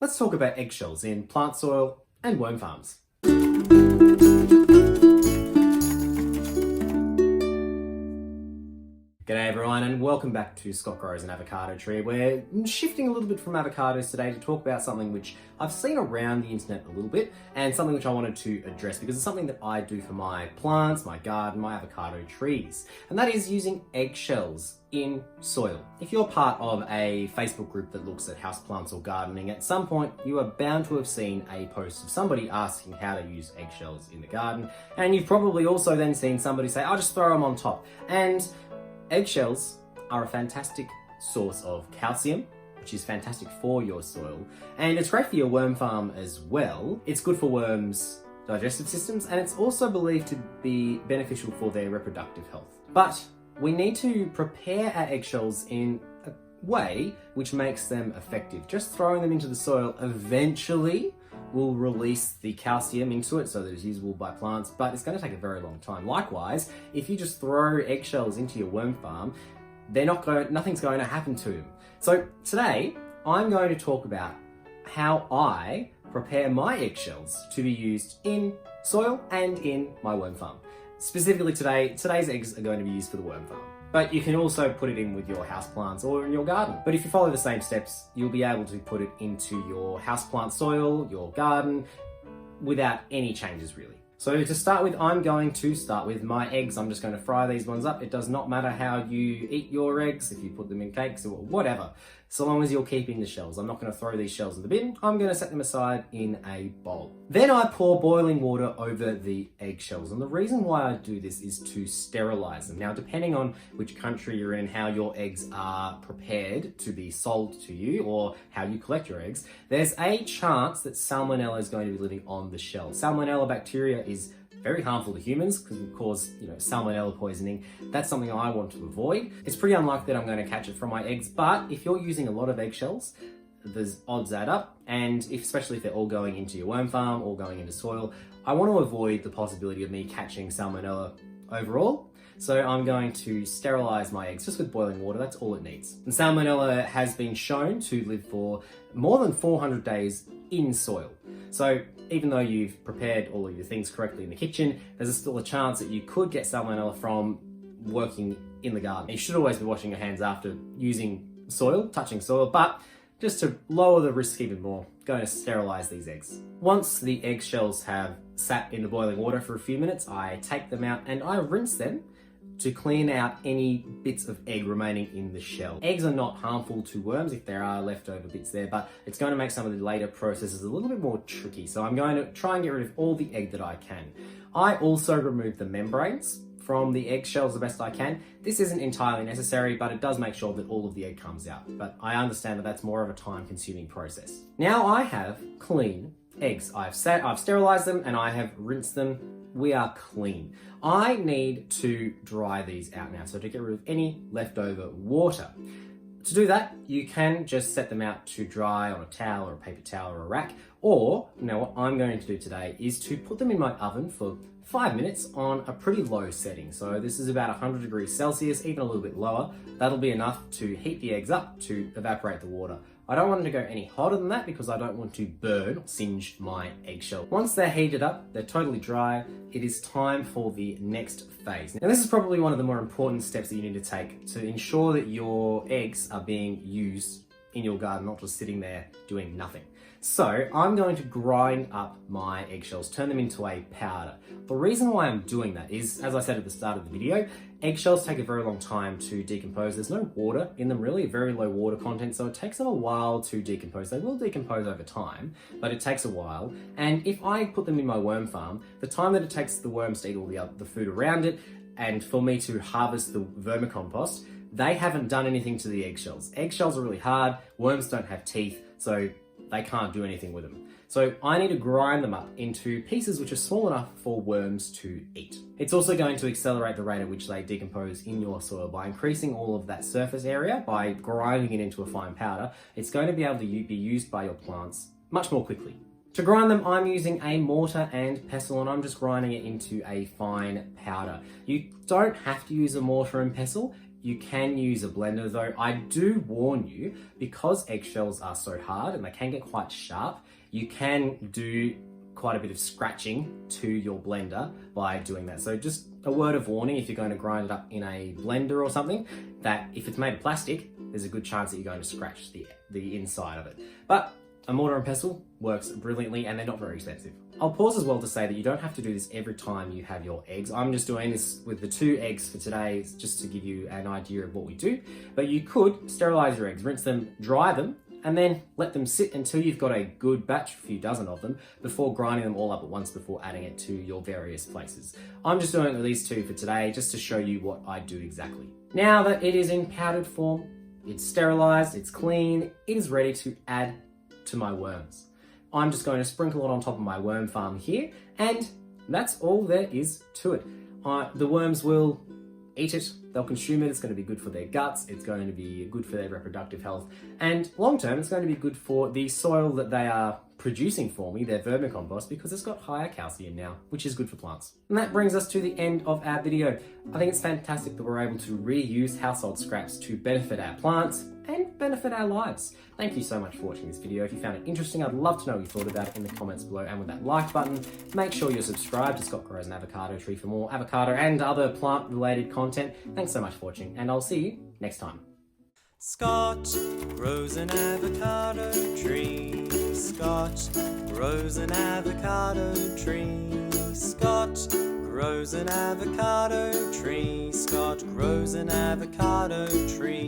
Let's talk about eggshells in plant soil and worm farms. G'day everyone and welcome back to Scott Grows an Avocado Tree. We're shifting a little bit from avocados today to talk about something which I've seen around the internet a little bit and something which I wanted to address because it's something that I do for my plants, my garden, my avocado trees, and that is using eggshells in soil. If you're part of a Facebook group that looks at houseplants or gardening, at some point you are bound to have seen a post of somebody asking how to use eggshells in the garden, and you've probably also then seen somebody say, I'll just throw them on top. And eggshells are a fantastic source of calcium, which is fantastic for your soil, and it's great for your worm farm as well. It's good for worms' digestive systems, and it's also believed to be beneficial for their reproductive health. But we need to prepare our eggshells in a way which makes them effective. Just throwing them into the soil eventually will release the calcium into it so that it's usable by plants, but it's going to take a very long time. Likewise, if you just throw eggshells into your worm farm, nothing's going to happen to them. So today, I'm going to talk about how I prepare my eggshells to be used in soil and in my worm farm. Specifically today's eggs are going to be used for the worm farm. But you can also put it in with your houseplants or in your garden. But if you follow the same steps, you'll be able to put it into your houseplant soil, your garden, without any changes really. So to start with, I'm going to start with my eggs. I'm just going to fry these ones up. It does not matter how you eat your eggs, if you put them in cakes or whatever, so long as you're keeping the shells. I'm not going to throw these shells in the bin. I'm going to set them aside in a bowl. Then I pour boiling water over the eggshells. And the reason why I do this is to sterilize them. Now, depending on which country you're in, how your eggs are prepared to be sold to you or how you collect your eggs, there's a chance that salmonella is going to be living on the shell. Salmonella bacteria is very harmful to humans because it can cause, salmonella poisoning. That's something I want to avoid. It's pretty unlikely that I'm going to catch it from my eggs, but if you're using a lot of eggshells, there's odds add up, and especially if they're all going into your worm farm or going into soil, I want to avoid the possibility of me catching salmonella overall. So I'm going to sterilize my eggs just with boiling water. That's all it needs. And salmonella has been shown to live for more than 400 days in soil. So even though you've prepared all of your things correctly in the kitchen, there's still a chance that you could get salmonella from working in the garden. You should always be washing your hands after using soil, touching soil, but just to lower the risk even more, I'm going to sterilize these eggs. Once the eggshells have sat in the boiling water for a few minutes, I take them out and I rinse them to clean out any bits of egg remaining in the shell. Eggs are not harmful to worms if there are leftover bits there, but it's going to make some of the later processes a little bit more tricky. So I'm going to try and get rid of all the egg that I can. I also remove the membranes from the eggshells the best I can. This isn't entirely necessary, but it does make sure that all of the egg comes out. But I understand that that's more of a time-consuming process. Now I have clean eggs. I've sterilized them and I have rinsed them. We are clean. I need to dry these out now, so to get rid of any leftover water. To do that, you can just set them out to dry on a towel or a paper towel or a rack, or what I'm going to do today is to put them in my oven for 5 minutes on a pretty low setting. So this is about 100 degrees Celsius, even a little bit lower. That'll be enough to heat the eggs up to evaporate the water. I don't want them to go any hotter than that because I don't want to burn or singe my eggshell. Once they're heated up, they're totally dry, it is time for the next phase. Now this is probably one of the more important steps that you need to take to ensure that your eggs are being used in your garden, not just sitting there doing nothing. So I'm going to grind up my eggshells, turn them into a powder. The reason why I'm doing that is, as I said at the start of the video, eggshells take a very long time to decompose. There's no water in them really, very low water content, so it takes them a while to decompose. They will decompose over time, but it takes a while. And if I put them in my worm farm, the time that it takes the worms to eat all the food around it, and for me to harvest the vermicompost, they haven't done anything to the eggshells. Eggshells are really hard, worms don't have teeth, so they can't do anything with them. So I need to grind them up into pieces which are small enough for worms to eat. It's also going to accelerate the rate at which they decompose in your soil by increasing all of that surface area, by grinding it into a fine powder. It's going to be able to be used by your plants much more quickly. To grind them, I'm using a mortar and pestle, and I'm just grinding it into a fine powder. You don't have to use a mortar and pestle. You can use a blender though. I do warn you, because eggshells are so hard and they can get quite sharp, you can do quite a bit of scratching to your blender by doing that. So just a word of warning, if you're going to grind it up in a blender or something, that if it's made of plastic, there's a good chance that you're going to scratch the inside of it. But a mortar and pestle works brilliantly and they're not very expensive. I'll pause as well to say that you don't have to do this every time you have your eggs. I'm just doing this with the 2 eggs for today just to give you an idea of what we do. But you could sterilize your eggs, rinse them, dry them, and then let them sit until you've got a good batch, a few dozen of them, before grinding them all up at once before adding it to your various places. I'm just doing these 2 for today just to show you what I do exactly. Now that it is in powdered form, it's sterilized, it's clean, it is ready to add to my worms. I'm just going to sprinkle it on top of my worm farm here, and that's all there is to it. The worms will eat it, they'll consume it, it's going to be good for their guts, it's going to be good for their reproductive health, and long term it's going to be good for the soil that they are producing for me, their vermicompost, because it's got higher calcium now, which is good for plants. And that brings us to the end of our video. I think it's fantastic that we're able to reuse household scraps to benefit our plants and benefit our lives. Thank you so much for watching this video. If you found it interesting, I'd love to know what you thought about it in the comments below, and with that like button, make sure you're subscribed to Scott Grows an Avocado Tree for more avocado and other plant related content. Thanks so much for watching, and I'll see you next time. Scott grows an avocado tree. Scott grows an avocado tree. Scott grows an avocado tree. Scott grows an avocado tree.